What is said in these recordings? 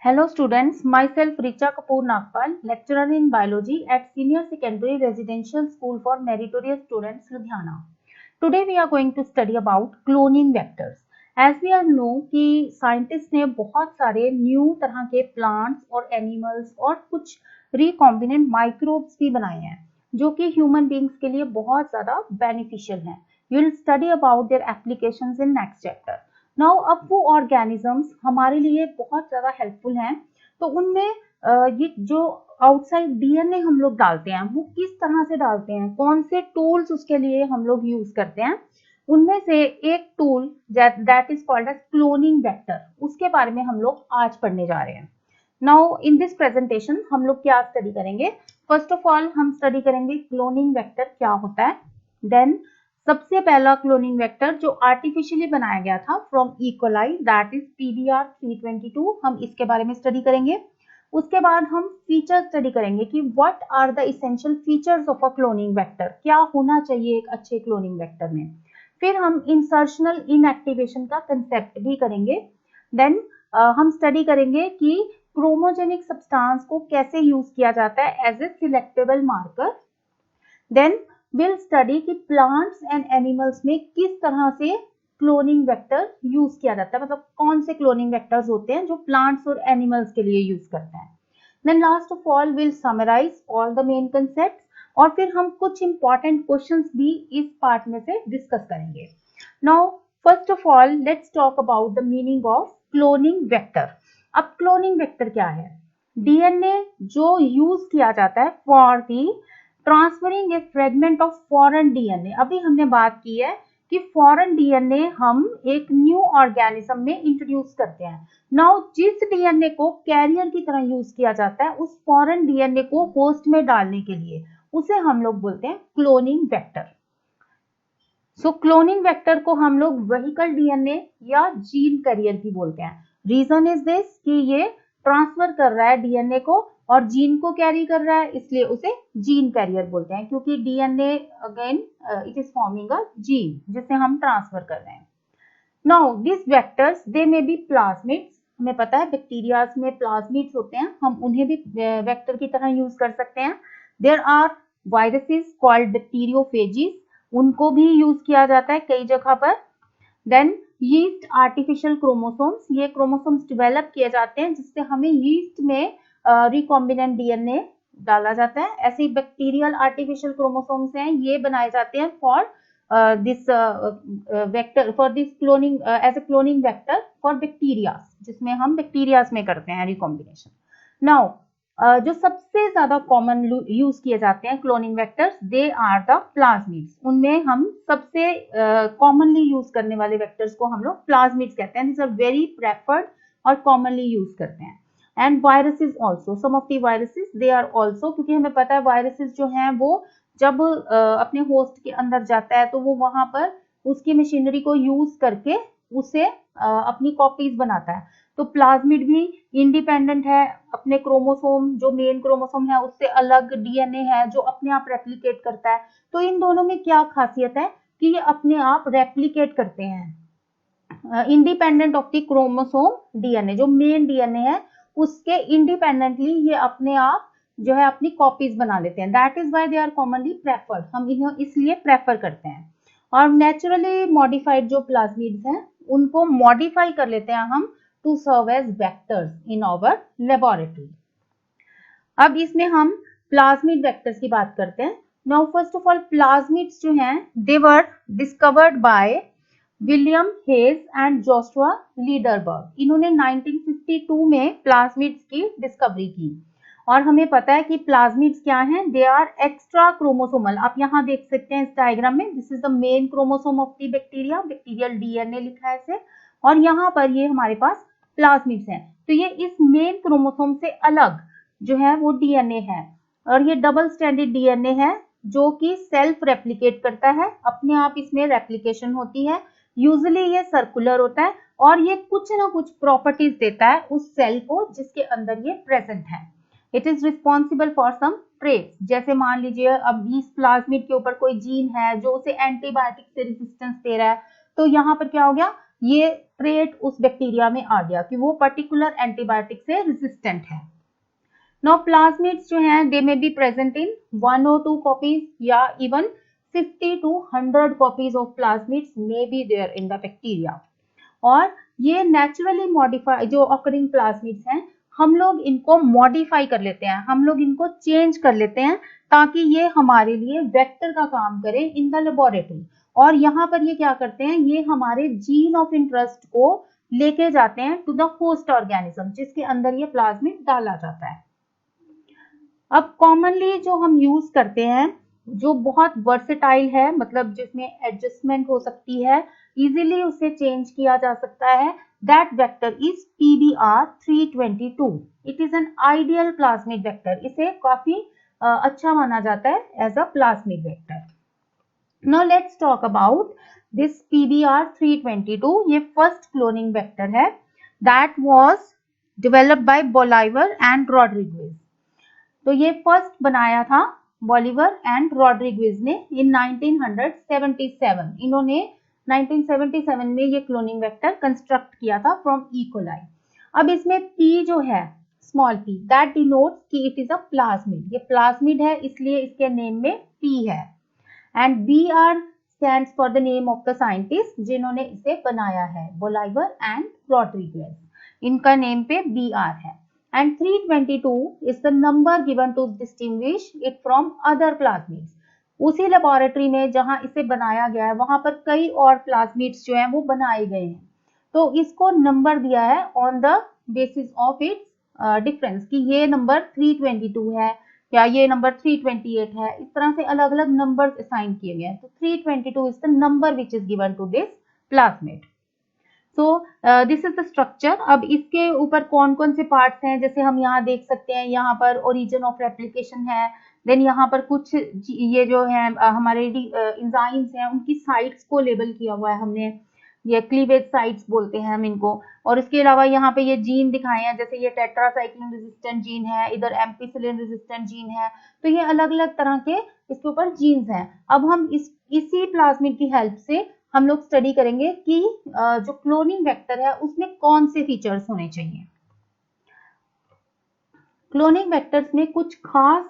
Hello students, myself Richa Kapoor Nagpal, lecturer in biology at Senior Secondary Residential School for Meritorious Students, Ludhiana. Today we are going to study about cloning vectors. As we all know कि scientist ने बहुत सारे new तरह के plants और animals और कुछ recombinant microbes भी बनाए हैं जो कि ह्यूमन बींग्स के लिए बहुत ज़्यादा बेनिफिशियल हैं. You will study about their applications in next chapter. Now अब वो ऑर्गेनिजम्स हमारे लिए बहुत ज़्यादा हेल्पफुल हैं, तो उनमें ये जो आउटसाइड डीएनए हम लोग डालते हैं वो किस तरह से डालते हैं, कौन से टूल्स उसके लिए हम लोग यूज करते हैं. उनमें से एक tool that is called as cloning vector, उसके बारे में हम लोग आज पढ़ने जा रहे हैं. नाउ इन दिस प्रेजेंटेशन हम लोग क्या स्टडी करेंगे. फर्स्ट ऑफ ऑल हम स्टडी करेंगे क्लोनिंग वेक्टर क्या होता है. देन सबसे पहला क्लोनिंग वेक्टर जो आर्टिफिशियली बनाया गया था from E coli that is PBR322, हम इसके बारे में स्टडी करेंगे. उसके बाद हम फीचर स्टडी करेंगे कि what are the essential features of a cloning vector, क्या होना चाहिए एक अच्छे क्लोनिंग वेक्टर में. फिर हम इंसर्शनल इनएक्टिवेशन का कंसेप्ट भी करेंगे. देन हम स्टडी करेंगे कि क्रोमोजेनिक सब्सटेंस को कैसे यूज किया जाता है as a selectable marker. Then will study कि प्लांट्स एंड एनिमल्स में किस तरह से क्लोनिंग वेक्टर यूज किया जाता है, मतलब कौन से क्लोनिंग वेक्टर्स होते हैं जो प्लांट्स और एनिमल्स के लिए यूज करते हैं. Then last of all will summarize all the main concepts और फिर हम कुछ इंपॉर्टेंट क्वेश्चंस भी इस पार्ट में से डिस्कस करेंगे. Now first of all let's talk about the meaning of cloning vector. अब क्लोनिंग वेक्टर क्या है. डीएनए जो यूज किया जाता है for the transferring a fragment of foreign DNA. अभी हमने बात की है कि फॉरेन डीएनए हम एक न्यू ऑर्गेनिज्म में इंट्रोड्यूस करते हैं. नाउ जिस डीएनए को कैरियर की तरह यूज किया जाता है उस फॉरेन डीएनए को होस्ट में डालने के लिए उसे हम लोग बोलते हैं क्लोनिंग वेक्टर. सो क्लोनिंग वेक्टर को हम लोग वेहिकल डीएनए या जीन कैरियर भी बोलते हैं. रीजन इज दिस कि ये ट्रांसफर कर रहा है डीएनए को और जीन को कैरी कर रहा है, इसलिए उसे जीन कैरियर बोलते हैं क्योंकि DNA again it is forming a gene जिसे हम ट्रांसफर कर रहे हैं. Now this vectors they may B plasmids. हमें पता है बैक्टीरियाज में प्लाज्मिड्स होते हैं, हम उन्हें भी वेक्टर की तरह यूज कर सकते हैं. There are viruses called bacteriophages, उनको भी यूज किया जाता है कई जगह पर. देन यीस्ट आर्टिफिशियल क्रोमोसोम्स, ये क्रोमोसोम्स डेवलप किए जाते हैं जिससे हमें यीस्ट में रिकॉम्बिनेंट डीएनए डाला जाता है. ऐसे बैक्टीरियल आर्टिफिशियल क्रोमोसोम्स हैं, ये बनाए जाते हैं for this vector for this cloning as a cloning vector for bacteria, जिसमें हम बैक्टीरियाज में करते हैं रिकॉम्बिनेशन. नाउ जो सबसे ज्यादा कॉमन यूज किए जाते हैं cloning vectors they are the plasmids. उनमें हम सबसे कॉमनली यूज करने वाले वेक्टर्स को हम लोग प्लाज्मिड्स कहते हैं. दिस आर वेरी प्रेफर्ड और कॉमनली यूज करते हैं. And viruses also, some of the viruses they are also, क्योंकि हमें पता है वायरसेस जो हैं वो जब अपने होस्ट के अंदर जाता है तो वो वहां पर उसकी मशीनरी को यूज करके उसे अपनी कॉपीज बनाता है. तो प्लाज्मिड भी इंडिपेंडेंट है, अपने क्रोमोसोम जो मेन क्रोमोसोम है उससे अलग डीएनए है जो अपने आप रेप्लिकेट करता है. तो इन दोनों में क्या खासियत है कि ये अपने आप रेप्लिकेट करते हैं independent of the chromosome DNA. जो मेन डीएनए है उसके इंडिपेंडेंटली ये अपने आप जो है अपनी कॉपीज बना लेते हैं. That is why they are commonly preferred, हम इन्हें इसलिए प्रेफर करते हैं. और नेचुरली मॉडिफाइड जो प्लाज्मिड्स हैं उनको मॉडिफाई कर लेते हैं हम to serve as vectors in our laboratory. अब इसमें हम प्लाज्मिड वेक्टर्स की बात करते हैं. Now first of all plasmids जो हैं they were discovered by William Hayes and Joshua Lederberg. इन्होंने 1952 में प्लाज्मिड्स की डिस्कवरी की. और हमें पता है कि प्लाज्मिड्स क्या हैं, दे आर एक्स्ट्रा क्रोमोसोमल. आप यहाँ देख सकते हैं इस डायग्राम में, this is the main chromosome of the bacteria, bacterial DNA लिखा है इसे, और यहाँ पर ये हमारे पास प्लाज्मिड्स हैं. तो ये इस मेन क्रोमोसोम से अलग जो है वो डीएनए है और ये डबल स्ट्रैंडेड डीएनए है जो कि सेल्फ रेप्लिकेट करता है, अपने आप इसमें रेप्लिकेशन होती है. यूजुअली ये सर्कुलर होता है और ये कुछ ना कुछ प्रॉपर्टीज देता है उस सेल को जिसके अंदर ये प्रेजेंट है. It is responsible for some traits. जैसे मान लीजिए अब इस प्लाज्मिड के ऊपर कोई जीन है जो उसे एंटीबायोटिक से रेजिस्टेंस दे रहा है, तो यहाँ पर क्या हो गया, ये ट्रेट उस बैक्टीरिया में आ गया कि वो पर्टिकुलर एंटीबायोटिक से रेजिस्टेंट है। नाउ प्लाज्मिड्स जो हैं they may be present in 1 or 2 copies या even 50 to 100 copies of plasmids may be there in the bacteria. और ये नेचुरली मॉडिफाई जो ऑकरिंग प्लाज्मिड्स हैं, हम लोग इनको मॉडिफाई कर लेते हैं, हम लोग इनको चेंज कर लेते हैं ताकि ये हमारे लिए वेक्टर का काम करें इन द लेबोरेटरी। और यहाँ पर ये क्या करते हैं, ये हमारे जीन ऑफ इंटरेस्ट को लेके जाते हैं टू द होस्ट ऑर्गेनिज्म जिसके अंदर ये प्लाज्मिड डाला जाता है। अब कॉमनली जो हम यूज करते हैं जो बहुत वर्सेटाइल है, मतलब जिसमें एडजस्टमेंट हो सकती है, इजीली उसे चेंज किया जा सकता है, that vector is PBr322. It is an ideal plasmid vector. इसे काफी अच्छा माना जाता है as a plasmid vector. Now let's talk about this PBr322. ये first cloning vector है that was developed by Bolivar and Rodriguez. तो ये फर्स्ट बनाया था बॉलिवर एंड रॉड्रिग्विज ने इन 1977। इन्होंने 1977 में ये क्लोनिंग वेक्टर कंस्ट्रक्ट किया था फ्रॉम ई कोलाई। अब इसमें P जो है स्मॉल p दैट डिनोट्स कि इट इज अ प्लाज्मिड, ये प्लाज्मिड है इसलिए इसके नेम में P है। And BR stands for the name of the scientist जिन्होंने इसे बनाया है, बोलाइवर एंड रॉड्रिग्वेज, इनका नेम पे BR है। And 322 is the number given to distinguish it from other plasmids. उसी लेबोरेटरी में जहां इसे बनाया गया है वहां पर कई और प्लाज्मिड्स जो हैं वो बनाए गए हैं, तो इसको नंबर दिया है on the basis of its difference कि ये नंबर 322 है या ये नंबर 328 है, इस तरह से अलग अलग नंबर असाइन किए गए हैं। तो 322 is the number which is given to this plasmid. So this is the structure. अब इसके ऊपर कौन कौन से पार्ट्स हैं, जैसे हम यहाँ देख सकते हैं, यहाँ पर ओरिजिन ऑफ रेप्लिकेशन है, देन यहाँ पर कुछ ये जो है हमारे एंजाइम्स हैं उनकी साइट्स को लेबल किया हुआ है हमने, ये क्लीवेज साइट्स बोलते हैं हम इनको। और इसके अलावा यहाँ पे ये जीन दिखाए हैं, जैसे ये टेट्रासाइक्लिन रेजिस्टेंट जीन है, इधर एम्पिसिलिन रेजिस्टेंट जीन है, तो ये अलग अलग तरह के इसके ऊपर जीन्स हैं। अब हम इसी प्लाज्मिड की हेल्प से हम लोग स्टडी करेंगे कि जो क्लोनिंग वेक्टर है उसमें कौन से फीचर्स होने चाहिए। क्लोनिंग वेक्टर्स में कुछ खास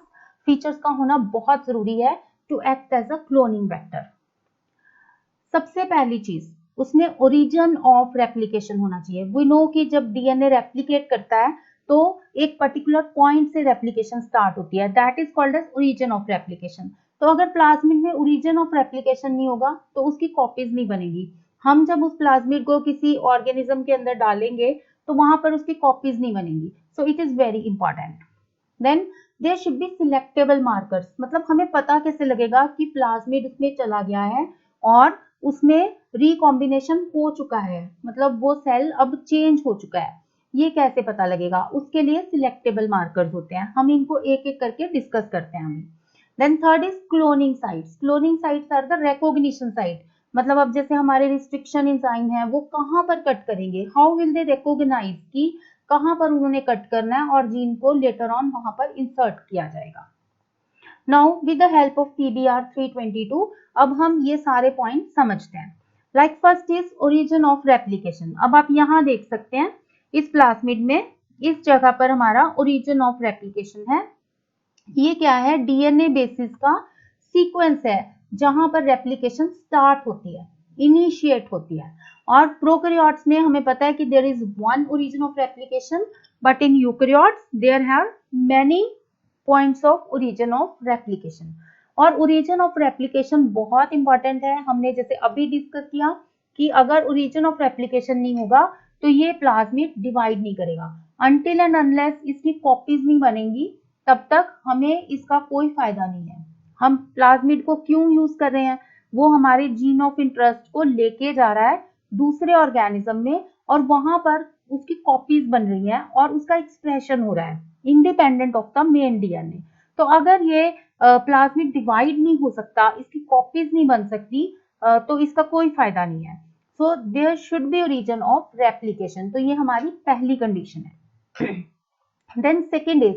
फीचर्स का होना बहुत जरूरी है to act as a cloning vector. सबसे पहली चीज उसमें ओरिजिन ऑफ रेप्लिकेशन होना चाहिए। वी नो कि जब डीएनए रेप्लिकेट करता है तो एक पर्टिकुलर पॉइंट से रेप्लिकेशन स्टार्ट होती है, that is called as origin of replication. तो अगर प्लाज्मिड में ओरिजिन ऑफ रेप्लिकेशन नहीं होगा तो उसकी कॉपीज नहीं बनेगी। हम जब उस प्लाज्मिड को किसी ऑर्गेनिज्म के अंदर डालेंगे तो वहां पर उसकी कॉपीज नहीं बनेंगी, so it is very important. Then there should be selectable markers, मतलब हमें पता कैसे लगेगा कि प्लाज्मिड उसमें चला गया है और उसमें रिकॉम्बिनेशन हो चुका है, मतलब वो सेल अब चेंज हो चुका है, ये कैसे पता लगेगा? उसके लिए सिलेक्टेबल मार्कर्स होते हैं, हम इनको एक एक करके डिस्कस करते हैं हमें। Then third is cloning sites. Cloning sites are the recognition site, मतलब अब जैसे हमारे रिस्ट्रिक्शन एंजाइम है वो कहाँ पर कट करेंगे, हाउ विल दे रिकॉग्नाइज कि कहाँ पर उन्होंने कट करना है और जीन को लेटर ऑन वहां पर इंसर्ट किया जाएगा। Now with the help of PBr322 अब हम ये सारे पॉइंट समझते हैं। Like first is origin of replication. अब आप यहाँ देख सकते हैं इस प्लाज्मिड में इस जगह पर हमारा ओरिजिन ऑफ रेप्लिकेशन है। ये क्या है? डीएनए बेसिस का सीक्वेंस है जहां पर रेप्लिकेशन स्टार्ट होती है, इनिशिएट होती है। और प्रोकैरियोट्स में हमें पता है कि there is one origin of replication, but in eukaryotes there have many points of origin of replication. और ओरिजिन ऑफ रेप्लिकेशन बहुत इंपॉर्टेंट है। हमने जैसे अभी डिस्कस किया कि अगर ओरिजिन ऑफ रेप्लिकेशन नहीं होगा तो ये प्लाज्मिड डिवाइड नहीं करेगा। अनटिल एंड अनलेस इसकी कॉपीज नहीं बनेंगी तब तक हमें इसका कोई फायदा नहीं है। हम प्लाज्मिड को क्यों यूज कर रहे हैं? वो हमारे जीन ऑफ इंटरेस्ट को लेके जा रहा है दूसरे ऑर्गेनिज्म में और वहां पर उसकी कॉपीज बन रही हैं और उसका एक्सप्रेशन हो रहा है independent of the main DNA. तो अगर ये प्लाज्मिड डिवाइड नहीं हो सकता, इसकी कॉपीज नहीं बन सकती, तो इसका कोई फायदा नहीं है। So there should be origin of replication, तो ये हमारी पहली कंडीशन है। Then second is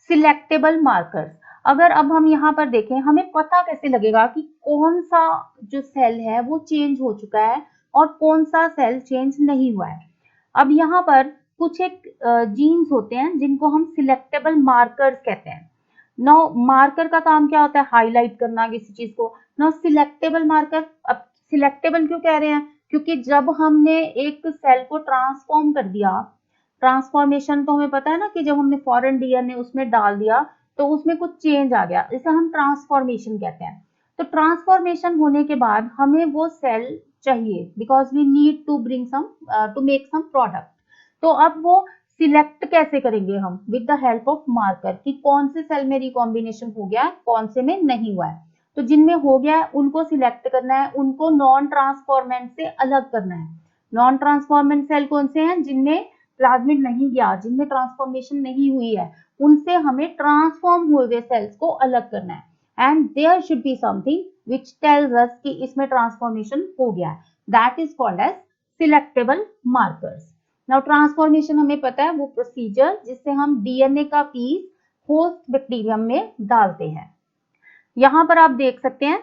selectable markers. अगर अब हम यहाँ पर देखें, हमें पता कैसे लगेगा कि कौन सा जो सेल है वो चेंज हो चुका है, और कौन सा सेल चेंज नहीं हुआ है। अब यहाँ पर कुछ एक जीन्स होते हैं जिनको हम सिलेक्टेबल मार्कर्स कहते हैं। नाउ मार्कर का काम क्या होता है, हाईलाइट करना किसी चीज को। नाउ सिलेक्टेबल मार्कर, अब सिलेक्टेबल क्यों कह रहे हैं, क्योंकि जब हमने एक सेल को ट्रांसफॉर्म कर दिया, ट्रांसफॉर्मेशन तो हमें पता है ना कि जब हमने फॉरेन डीएनए उसमें डाल दिया तो उसमें कुछ चेंज आ गया, इसे हम ट्रांसफॉर्मेशन कहते हैं। तो ट्रांसफॉर्मेशन होने के बाद हमें वो सेल चाहिए, because we need to bring some to make some product. तो अब वो सिलेक्ट कैसे करेंगे हम, with the help of marker, कि कौन से सेल में रिकॉम्बिनेशन हो गया है, कौन से में नहीं हुआ है। तो जिनमें हो गया है उनको सिलेक्ट करना है, उनको नॉन ट्रांसफॉर्मेंट से अलग करना है। नॉन ट्रांसफॉर्मेंट सेल कौन से हैं, जिनमें प्लाज्मिड नहीं गया, जिनमें ट्रांसफॉर्मेशन नहीं हुई है, उनसे हमें ट्रांसफॉर्म हुए हुए सेल्स को अलग करना है। And there should be something which tells us कि इसमें ट्रांसफॉर्मेशन हो गया है, that is called as selectable markers. Now transformation हमें पता है वो प्रोसीजर जिससे हम डीएनए का पीस होस्ट बैक्टीरियम में डालते हैं। यहाँ पर आप देख सकते हैं,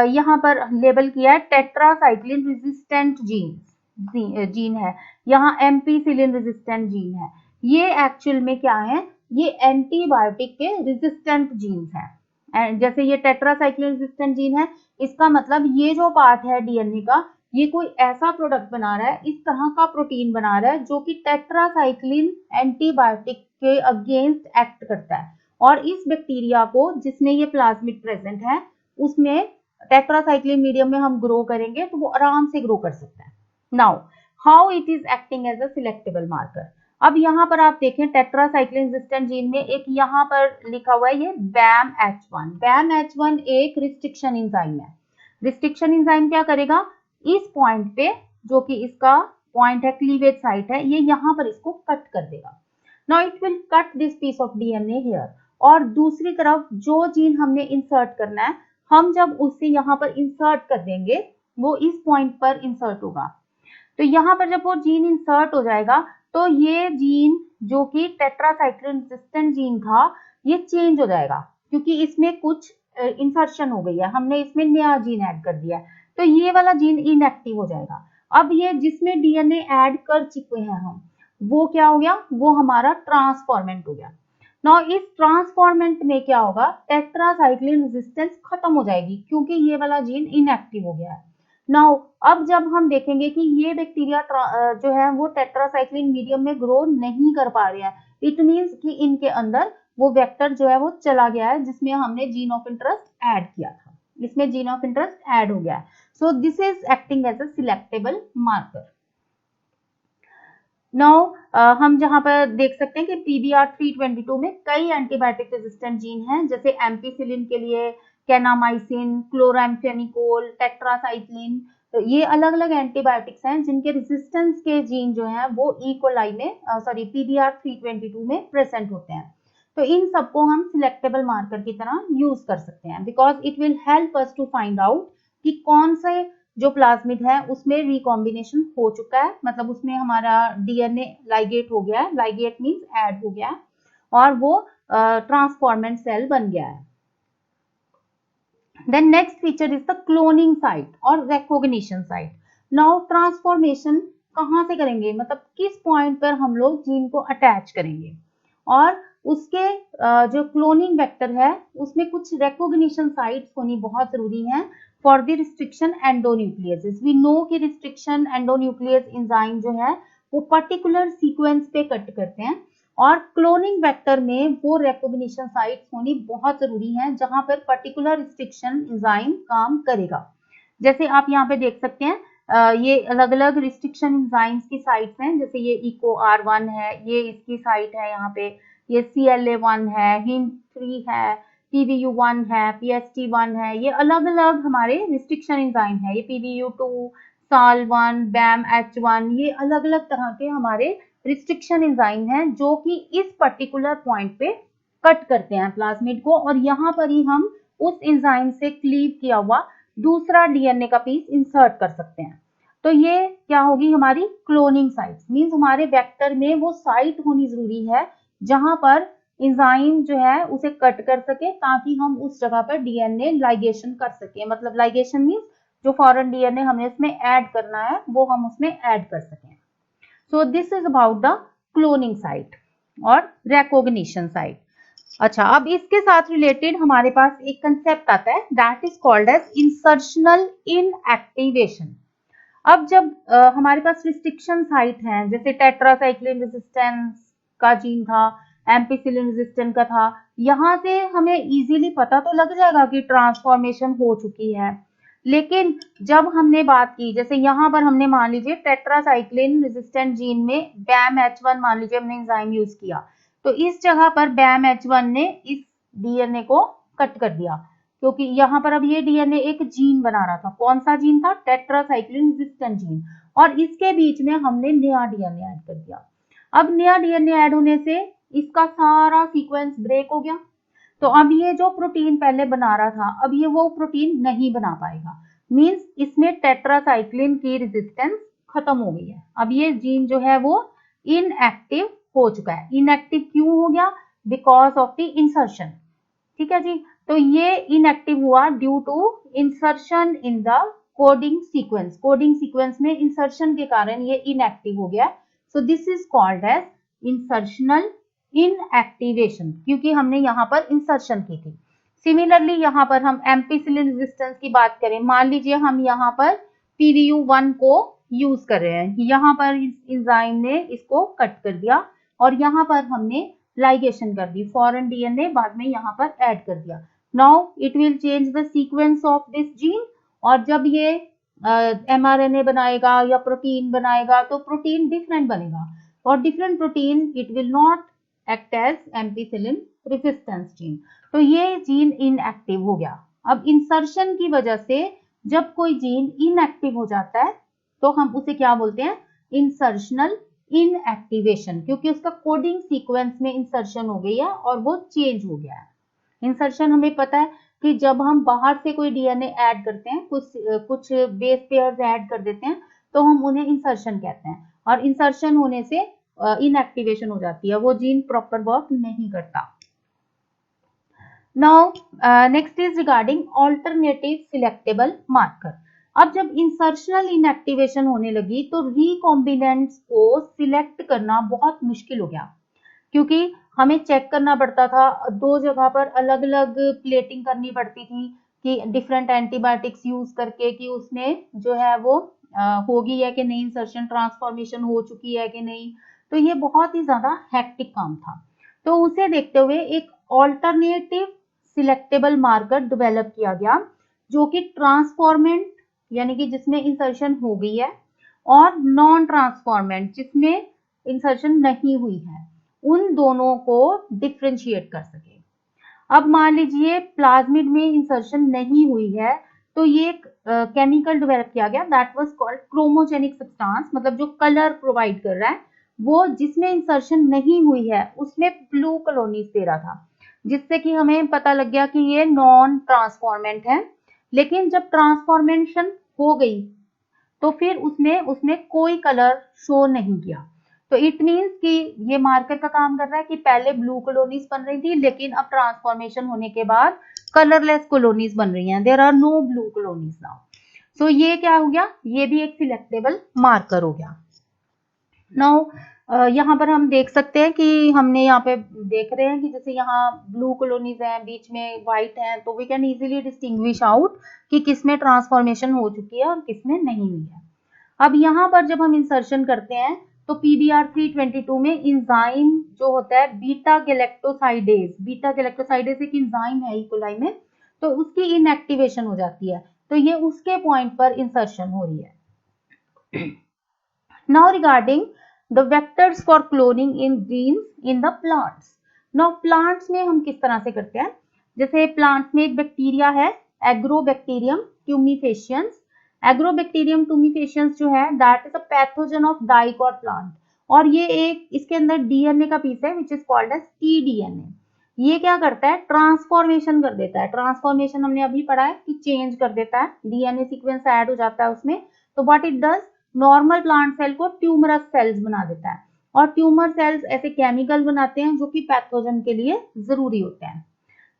यहाँ पर लेबल किया है टेट्रासाइक्लिन रेजिस्टेंट जीन है, यहाँ एम्पीसिलिन रेजिस्टेंट जीन है। ये एक्चुअल में क्या है, ये एंटीबायोटिक के रेजिस्टेंट जीन्स हैं। जैसे ये टेट्रासाइक्लिन रेजिस्टेंट जीन है, इसका मतलब ये जो पार्ट है डीएनए का, ये कोई ऐसा प्रोडक्ट बना रहा है, इस तरह का प्रोटीन बना रहा है जो कि टेट्रासाइक्लिन एंटीबायोटिक के अगेंस्ट एक्ट करता है। और इस बैक्टीरिया को जिसमें ये प्लाज्मिड प्रेजेंट है, उसमें टेट्रासाइक्लिन मीडियम में हम ग्रो करेंगे तो वो आराम से ग्रो कर सकता है। Now how it is acting as a selectable marker. अब यहाँ पर आप देखें टेट्रासाइक्लिन रेजिस्टेंट जीन में एक यहाँ पर लिखा हुआ है ये BAMH1। BAMH1 एक रिस्ट्रिक्शन एंजाइम है। रिस्ट्रिक्शन एंजाइम क्या करेगा, इस पॉइंट पे जो कि इसका पॉइंट है, क्लीवेज साइट है, ये यहाँ पर इसको कट कर देगा। Now it will cut this piece of DNA here. और दूसरी तरफ जो जीन हमने इंसर्ट करना है, हम जब उसे यहाँ पर इंसर्ट कर देंगे, वो इस पॉइंट पर इंसर्ट होगा। तो यहाँ पर जब वो जीन इंसर्ट हो जाएगा तो ये जीन जो कि टेट्रासाइक्लिन रेजिस्टेंट जीन था, ये चेंज हो जाएगा, क्योंकि इसमें कुछ इंसर्शन हो गई है, हमने इसमें नया जीन ऐड कर दिया है, तो ये वाला जीन इनएक्टिव हो जाएगा। अब ये जिसमें डीएनए ऐड कर चुके हैं हम, वो क्या हो गया, वो हमारा ट्रांसफॉर्मेंट हो गया। नाउ इस ट्रांसफॉर्मेंट में क्या होगा, टेट्रासाइक्लिन रेजिस्टेंस खत्म हो जाएगी, क्योंकि ये वाला जीन इनएक्टिव हो गया है। नाउ अब जब हम देखेंगे कि ये बैक्टीरिया जो है वो टेट्रासाइक्लिन मीडियम में ग्रो नहीं कर पा रहे हैं, इट मींस कि इनके अंदर वो वेक्टर जो है वो चला गया है जिसमें हमने जीन ऑफ इंटरेस्ट ऐड किया था, इसमें जीन ऑफ इंटरेस्ट ऐड हो गया है। So this is acting as a selectable marker. Now हम जहां पर देख सकते हैं कि PBR 322 में कई एंटीबायोटिक रेजिस्टेंट जीन हैं, जैसे एम्पीसिलिन के लिए कैनामाइसिन, क्लोराम्फेनिकोल, टेट्रासाइक्लिन। तो ये अलग अलग एंटीबायोटिक्स हैं जिनके रेजिस्टेंस के जीन जो हैं वो ई कोलाई में PBR 322 में प्रेजेंट होते हैं। तो इन सबको हम सिलेक्टेबल मार्कर की तरह यूज कर सकते हैं, because it will help us to find out कि कौन से जो प्लाज्मिड है उसमें रिकॉम्बिनेशन हो चुका है, मतलब उसमें हमारा डीएनए लाइगेट हो गया है, लाइगेट मींस ऐड हो गया है, और वो ट्रांसफॉर्मेंट सेल बन गया है। Then next feature is the cloning site और रिकॉग्निशन साइट। नाउ ट्रांसफॉर्मेशन कहाँ से करेंगे, मतलब किस पॉइंट पर हम लोग जीन को अटैच करेंगे, और उसके जो क्लोनिंग वेक्टर है उसमें कुछ रिकॉग्निशन साइट्स होनी बहुत जरूरी है for the restriction endonuclease. We know कि रिस्ट्रिक्शन एंडोन्यूक्लियस एंजाइम जो है वो पर्टिकुलर सीक्वेंस पे कट करते हैं, और क्लोनिंग वेक्टर में वो रिकॉग्निशन साइट्स होनी बहुत जरूरी है जहां पर पर्टिकुलर रिस्ट्रिक्शन एंजाइम काम करेगा। जैसे आप यहाँ पे देख सकते हैं, ये अलग अलग रिस्ट्रिक्शन एंजाइम्स की साइट्स हैं, जैसे ये EcoR1 है, ये इसकी साइट है यहाँ पे, ये CLA1 है, HIM3 है, PBU1 है, PST1 है, ये अलग अलग हमारे रिस्ट्रिक्शन एंजाइम है। ये PBU2, SAL1, BAMH1, ये अलग अलग तरह के हमारे रिस्ट्रिक्शन एंजाइम हैं जो कि इस पर्टिकुलर पॉइंट पे कट करते हैं प्लाज्मिड को, और यहाँ पर ही हम उस एंजाइम से क्लीव किया हुआ दूसरा डीएनए का पीस इंसर्ट कर सकते हैं। तो ये क्या होगी, हमारी क्लोनिंग साइट, मींस हमारे वेक्टर में वो साइट होनी जरूरी है जहां पर एंजाइम जो है उसे कट कर सके, ताकि हम उस जगह पर डीएनए लाइगेशन कर सके। मतलब लाइगेशन मींस जो फॉरेन डीएनए हमें उसमें ऐड करना है वो हम उसमें ऐड कर सकें। सो this is about the cloning site और रिकॉग्निशन साइट। अच्छा, अब इसके साथ रिलेटेड हमारे पास एक कंसेप्ट आता है that is called as insertional inactivation. अब जब हमारे पास रिस्ट्रिक्शन साइट हैं, जैसे टेट्रासाइक्लिन रेजिस्टेंस का जीन था, एम्पिसिलिन रेजिस्टेंस का था, यहाँ से हमें इजीली पता तो लग जाएगा कि ट्रांसफॉर्मेशन हो चुकी है। लेकिन जब हमने बात की, जैसे यहाँ पर हमने मान लीजिए टेट्रासाइक्लिन रेजिस्टेंट जीन में BAM-H1 मान लीजिए हमने एंजाइम यूज किया, तो इस जगह पर BAM-H1 ने इस डीएनए को कट कर दिया, क्योंकि यहाँ पर अब ये डीएनए एक जीन बना रहा था। कौन सा जीन था? Tetracycline resistant gene. और इसके बीच में हमने नया डीएनए ऐड कर दिया। अब नया डीएनए ऐड होने से इसका सारा सीक्वेंस ब्रेक हो गया। तो अब ये जो प्रोटीन पहले बना रहा था, अब ये वो प्रोटीन नहीं बना पाएगा। मींस इसमें टेट्रासाइक्लिन की रेजिस्टेंस खत्म हो गई है। अब ये जीन जो है वो इनएक्टिव हो चुका है। इनएक्टिव क्यों हो गया? Because of the insertion. ठीक है जी, तो ये इनएक्टिव हुआ due to insertion in the coding sequence. Coding sequence में इंसर्शन के कारण ये इनएक्टिव हो गया। So this is called as insertional inactivation, क्योंकि हमने यहाँ पर इंसर्शन की थी। सिमिलरली यहाँ पर हम एम्पिसिलिन रेजिस्टेंस की बात करें, मान लीजिए हम यहाँ पर PDU1 को यूज कर रहे हैं, यहाँ पर इंजाइम ने इसको कट कर दिया और यहाँ पर हमने लाइगेशन कर दी, फॉरेन डीएनए बाद में यहाँ पर ऐड कर दिया। Now it will change the sequence of this gene, और जब ये mRNA बनाएगा या प्रोटीन बनाएगा तो प्रोटीन डिफरेंट बनेगा, और different protein it will not act as ampicillin resistance gene. तो ये जीन इनएक्टिव हो गया। अब इंसर्शन की वजह से जब कोई जीन इनएक्टिव हो जाता है तो हम उसे क्या बोलते हैं? इंसर्शनल इनएक्टिवेशन, क्योंकि उसका कोडिंग सीक्वेंस में इंसर्शन हो गई है और वो चेंज हो गया है। इंसर्शन हमें पता है कि जब हम बाहर से कोई डीएनए ऐड करते हैं, कुछ बेस पेयर्स ऐड कर देते हैं, तो हम उन्हें इंसर्शन कहते हैं, और इंसर्शन होने से इनएक्टिवेशन हो जाती है, वो जीन प्रॉपर वर्क नहीं करता। Now next is regarding alternative selectable marker. अब जब इंसर्शनल इनएक्टिवेशन होने लगी तो रिकॉम्बिनेंट्स को सिलेक्ट करना बहुत मुश्किल हो गया, क्योंकि हमें चेक करना पड़ता था, दो जगह पर अलग अलग प्लेटिंग करनी पड़ती थी कि डिफरेंट एंटीबायोटिक्स यूज करके कि उसमें जो है वो हो गई है कि नहीं, इंसर्शन ट्रांसफॉर्मेशन हो चुकी है कि नहीं। तो ये बहुत ही ज्यादा हेक्टिक काम था। तो उसे देखते हुए एक ऑल्टरनेटिव सिलेक्टेबल मार्कर डेवलप किया गया, जो कि ट्रांसफॉर्मेंट यानी कि जिसमें इंसर्शन हो गई है, और नॉन ट्रांसफॉर्मेंट जिसमें इंसर्शन नहीं हुई है, उन दोनों को डिफ्रेंशिएट कर सके। अब मान लीजिए प्लाज्मिड में इंसर्शन नहीं हुई है, तो ये एक केमिकल डेवलप किया गया that was called chromogenic substance, मतलब जो कलर प्रोवाइड कर रहा है वो जिसमें इंसर्शन नहीं हुई है उसमें ब्लू कॉलोनीज दे रहा था, जिससे कि हमें पता लग गया कि ये नॉन ट्रांसफॉर्मेंट है। लेकिन जब ट्रांसफॉर्मेशन हो गई तो फिर उसने कोई कलर शो नहीं किया। तो इट मीन्स कि ये मार्कर का काम कर रहा है कि पहले ब्लू कॉलोनीज बन रही थी, लेकिन अब ट्रांसफॉर्मेशन होने के बाद कलरलेस कॉलोनीज बन रही हैं, there are no blue colonies now. So ये क्या हो गया? ये भी एक सिलेक्टेबल मार्कर हो गया। नाउ यहाँ पर हम देख सकते हैं कि हमने यहाँ पे देख रहे हैं कि जैसे यहाँ ब्लू कॉलोनीज हैं, बीच में व्हाइट हैं, तो we can easily distinguish out कि किसमें ट्रांसफॉर्मेशन हो चुकी है और किसमें नहीं हुई है। अब यहाँ पर जब हम इंसर्शन करते हैं तो PBR322 में इंजाइम जो होता है बीटा गैलेक्टोसाइडेज, बीटा गैलेक्टोसाइडेज एक इंजाइम है ई कोलाई में, तो उसकी इनएक्टिवेशन हो जाती है, तो ये उसके पॉइंट पर इंसर्शन हो रही है। Now regarding the vectors for cloning in genes in the plants. Now plants में हम किस तरह से करते हैं? जैसे plants में एक बैक्टीरिया है एग्रोबैक्टीरियम ट्यूमिफेशियंस। एग्रोबैक्टीरियम ट्यूमिफेशियंस जो है that is a pathogen of dicot plant, और ये एक इसके अंदर डीएनए का पीस है which is called as T DNA. ये क्या करता है? ट्रांसफॉर्मेशन कर देता है। ट्रांसफॉर्मेशन हमने अभी पढ़ा है कि चेंज कर देता है, डीएनए सीक्वेंस ऐड हो जाता है उसमें। तो what it does, normal plant cell को ट्यूमरस सेल्स बना देता है, और ट्यूमर सेल्स ऐसे केमिकल बनाते हैं जो कि पैथोजन के लिए जरूरी होते हैं।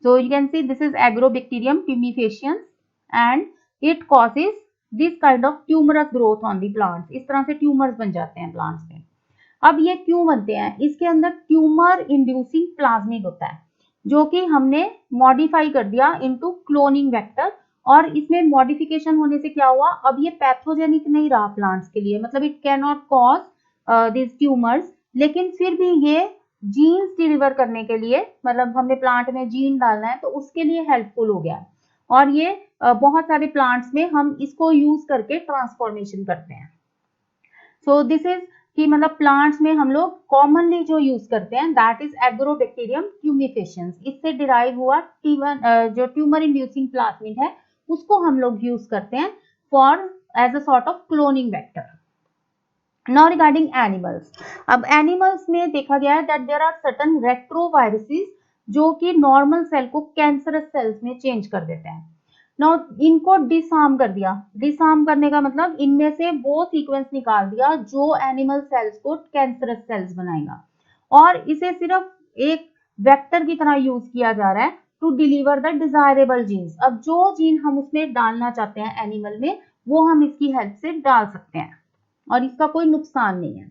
So you can see this is Agrobacterium tumefaciens and it causes this kind of tumorous growth on the plants, इस तरह से ट्यूमर्स बन जाते हैं प्लांट्स में। अब ये क्यों बनते हैं, इसके अंदर ट्यूमर इंड्यूसिंग प्लाज्मिड होता है जो कि हमने मॉडिफाई कर दिया इनटू क्लोनिंग वेक्टर, और इसमें मॉडिफिकेशन होने से क्या हुआ, अब ये पैथोजेनिक नहीं रहा प्लांट्स के लिए, मतलब it can not cause this tumours, लेकिन फिर भी ये जीन्स डिलीवर करने के लिए, मतलब हमने प्लांट में जीन डालना है तो उसके लिए हेल्पफुल हो गया। और ये बहुत सारे प्लांट्स में हम इसको यूज करके ट्रांसफॉर्मेशन करते हैं। सो दिस इज कि मतलब प्लांट्स में हम लोग कॉमनली जो यूज करते हैं दैट इज एग्रोबैक्टीरियम ट्यूमिफेशियंस, इससे डिराइव हुआ जो ट्यूमर इंड्यूसिंग प्लाज्मिड है उसको हम लोग यूज करते हैं for as a sort of cloning vector. Now regarding animals, अब एनिमल्स में देखा गया है that there are certain retroviruses जो कि नॉर्मल सेल को कैंसरस सेल्स में चेंज कर देते हैं। नाउ इनको डिसआर्म कर दिया, डिसआर्म करने का मतलब इनमें से वो सीक्वेंस निकाल दिया जो एनिमल सेल्स को कैंसरस सेल्स बनाएगा, और इसे सिर्फ एक वेक्टर की तरह यूज किया जा रहा है to deliver the desirable genes. अब जो जीन हम उसमें डालना चाहते हैं एनिमल में वो हम इसकी हेल्प से डाल सकते हैं और इसका कोई नुकसान नहीं है।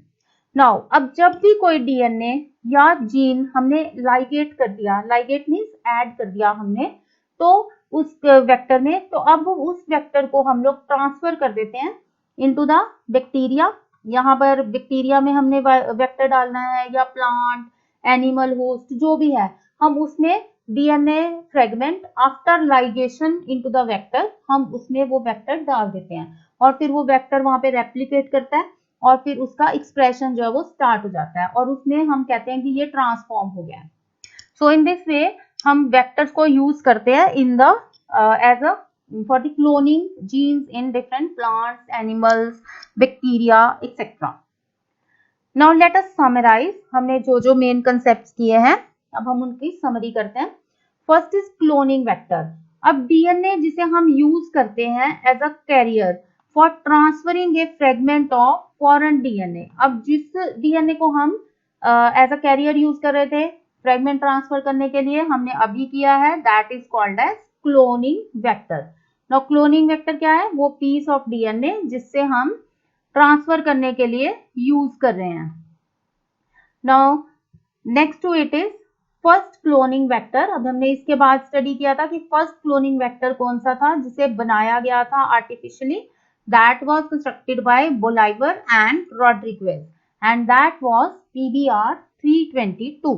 नाउ अब जब भी कोई डीएनए या जीन हमने लाइगेट कर दिया, लाइगेट मीन्स ऐड कर दिया हमने तो उस वेक्टर में, तो अब उस वेक्टर को हम लोग ट्रांसफर कर देते हैं इनटू द बैक्टीरिया। यहाँ पर बैक्टीरिया में हमने वेक्टर डालना है या प्लांट, एनिमल होस्ट जो भी है, हम उसमें DNA fragment after ligation into the vector हम उसमें वो वेक्टर डाल देते हैं, और फिर वो वेक्टर वहां पे रेप्लिकेट करता है और फिर उसका एक्सप्रेशन जो है वो स्टार्ट हो जाता है, और उसमें हम कहते हैं कि ये ट्रांसफॉर्म हो गया है। सो इन दिस वे हम वेक्टर्स को यूज करते हैं in the as a for the cloning genes in different plants, animals, bacteria etcetera. Now let us summarise, हमने जो जो मेन कंसेप्ट्स किए हैं अब हम उनकी समरी करते हैं। First is cloning vector. अब डीएनए जिसे हम यूज करते हैं as a carrier for transferring a fragment of foreign DNA. अब जिस डीएनए को हम एज अ कैरियर यूज कर रहे थे फ्रेगमेंट ट्रांसफर करने के लिए, हमने अभी किया है, that is called as cloning vector. Now cloning vector क्या है, वो पीस ऑफ डीएनए जिससे हम ट्रांसफर करने के लिए यूज कर रहे हैं। Now next to it is first cloning vector. अब हमने इसके बाद स्टडी किया था कि फर्स्ट क्लोनिंग वेक्टर कौन सा था जिसे बनाया गया था artificially, that was constructed by Bolivar and Rodriguez and that was PBR 322।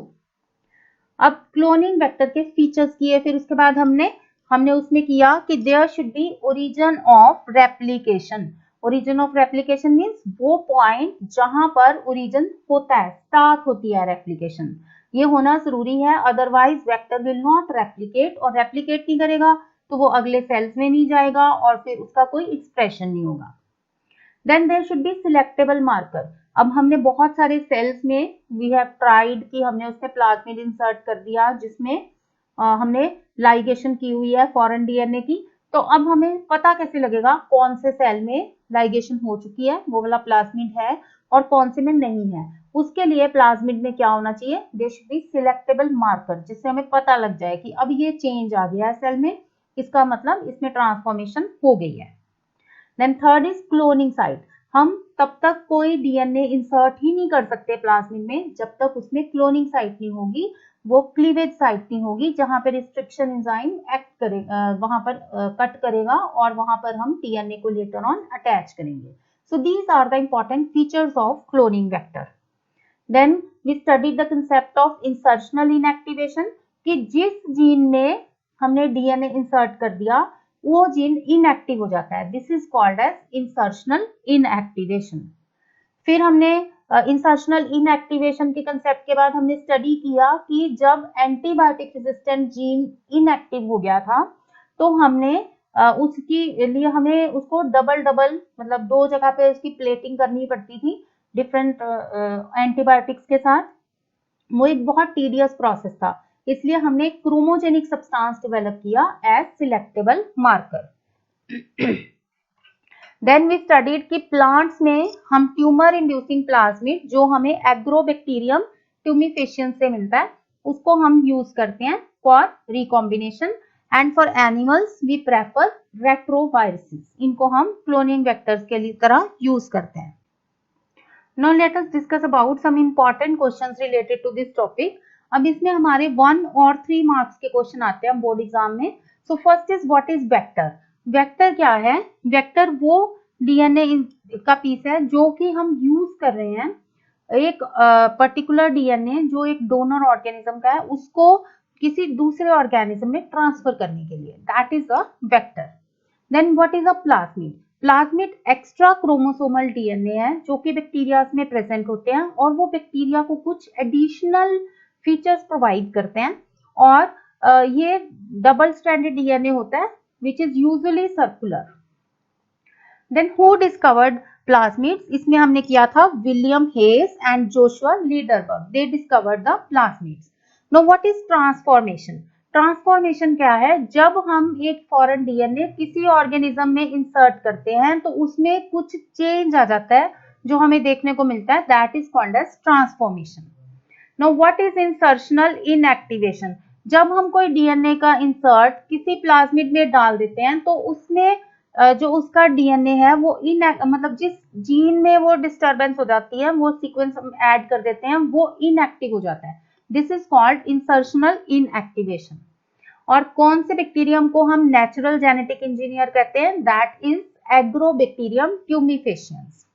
अब क्लोनिंग वेक्टर के फीचर्स किए, फिर उसके बाद हमने उसमें किया कि there should be origin of replication. Origin of replication means वो पॉइंट जहां पर ओरिजिन होता है, स्टार्ट होती है रेप्लिकेशन, ये होना जरूरी है, otherwise vector will not replicate, और रेप्लिकेट नहीं करेगा तो वो अगले सेल्स में नहीं जाएगा और फिर उसका कोई एक्सप्रेशन नहीं होगा। Then there should be selectable marker. अब हमने बहुत सारे सेल्स में वी हैव ट्राइड कि हमने उसमें प्लाज्मिड इंसर्ट कर दिया जिसमें हमने लाइगेशन की हुई है फॉरेन डीएनए की, तो अब हमें पता कैसे लगेगा कौन से सेल में लाइगेशन हो चुकी है, वो वाला प्लाज्मिड है, और कौन से में नहीं है। उसके लिए प्लाज्मिड में क्या होना चाहिए, there should be selectable marker, जिससे हमें पता लग जाए कि अब ये चेंज आ गया है सेल में, इसका मतलब इसमें ट्रांसफॉर्मेशन हो गई है। Then third is cloning site. हम तब तक कोई डीएनए इंसर्ट ही नहीं कर सकते प्लाज्मिड में जब तक उसमें क्लोनिंग साइट नहीं होगी, वो क्लीवेज साइट नहीं होगी जहां पर रिस्ट्रिक्शन एंजाइम एक्ट करेगा, वहां पर कट करेगा और वहां पर हम डीएनए को लेटर ऑन अटैच करेंगे। So these are the important features of cloning vector. Then we studied the concept of insertional inactivation, कि जिस जीन में हमने डीएनए इंसर्ट कर दिया वो जीन इनएक्टिव हो जाता है, this is called as insertional inactivation. फिर हमने इंसर्शनल इनएक्टिवेशन के कंसेप्ट के बाद हमने स्टडी किया कि जब एंटीबायोटिक रेजिस्टेंट जीन इनएक्टिव हो गया था तो हमने उसके लिए हमें उसको डबल मतलब दो जगह पे उसकी प्लेटिंग करनी पड़ती थी डिफरेंट एंटीबायोटिक्स के साथ, वो एक बहुत टीडियस प्रोसेस था, इसलिए हमने क्रोमोजेनिक सब्सटेंस डेवलप किया as selectable marker. Then we studied कि प्लांट्स में हम ट्यूमर इंड्यूसिंग प्लाज्मिड जो हमें एग्रोबैक्टीरियम ट्यूमिफेशियंस से मिलता है उसको हम यूज करते हैं for recombination, and for animals we prefer retroviruses. इनको हम क्लोनिंग वेक्टर्स के तरह यूज करते हैं। Now let us discuss about some important questions related to this topic. अब इसमें हमारे 1 और 3 मार्क्स के क्वेश्चन आते हैं बोर्ड एग्जाम में। So first is what is vector. Vector क्या है? वेक्टर वो डीएनए का पीस है जो कि हम यूज कर रहे हैं एक पर्टिकुलर डीएनए जो एक डोनर ऑर्गेनिज्म का है उसको किसी दूसरे ऑर्गेनिज्म में ट्रांसफर करने के लिए, that is a vector. Then what is a plasmid. Plasmid extra chromosomal DNA है जो कि बैक्टीरिया में प्रेजेंट होते हैं और वो बैक्टीरिया को कुछ एडिशनल फीचर्स प्रोवाइड करते हैं और ये डबल स्ट्रैंडेड डीएनए होता है which is usually circular. Then who discovered plasmids. इसमें हमने किया था William Hayes and Joshua Lederberg, they discovered the plasmids. Know what is transformation. Transformation क्या है? जब हम एक फॉरेन डीएनए किसी ऑर्गेनिज्म में इंसर्ट करते हैं तो उसमें कुछ चेंज आ जाता है जो हमें देखने को मिलता है, that is called as transformation. Now what is insertional inactivation. जब हम कोई डीएनए का इंसर्ट किसी प्लाज्मिड में डाल देते हैं तो उसमें जो उसका डीएनए है वो मतलब जिस जीन में वो डिस्टर्बेंस हो जाती है वो सीक्वेंस ऐड कर देते हैं वो इनएक्टिव हो जाता है, this is called insertional inactivation. और कौन से बैक्टीरियम को हम नेचुरल जेनेटिक इंजीनियर कहते हैं, that is Agrobacterium tumefaciens.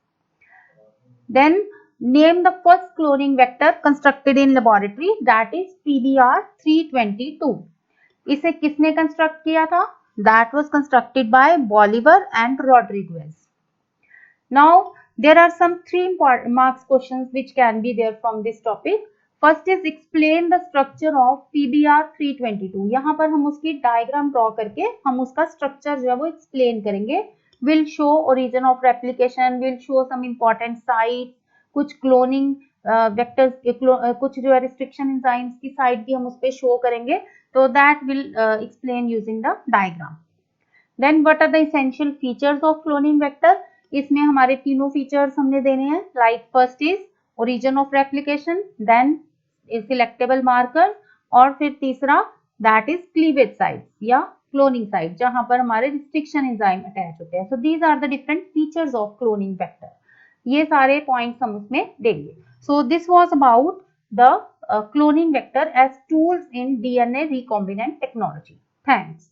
Then name the first cloning vector constructed in laboratory, that is PBR322। इसे किसने कंस्ट्रक्ट किया था? That was constructed by Bolivar and Rodriguez. Now there are some 3 marks questions which can be there from this topic. First is explain the structure of PBR322. यहाँ पर हम उसकी diagram draw करके हम उसका स्ट्रक्चर जो है वो एक्सप्लेन करेंगे। Will show origin of replication, will show some important sites, कुछ क्लोनिंग वेक्टर्स कुछ जो है रिस्ट्रिक्शन एंजाइम्स की साइट भी हम उस पर शो करेंगे, तो that will explain using the diagram. Then what are the essential features of cloning vector. इसमें हमारे तीनों फीचर्स हमने देने हैं, like first is origin of replication, then selectable marker और फिर तीसरा दैट इज क्लीवेज साइट या क्लोनिंग साइट जहां पर हमारे रिस्ट्रिक्शन एंजाइम अटैच होते हैं। So these are the different features of cloning vector. ये सारे पॉइंट्स हम उसमें देंगे। So this was about the cloning vector as tools in DNA recombinant technology. Thanks.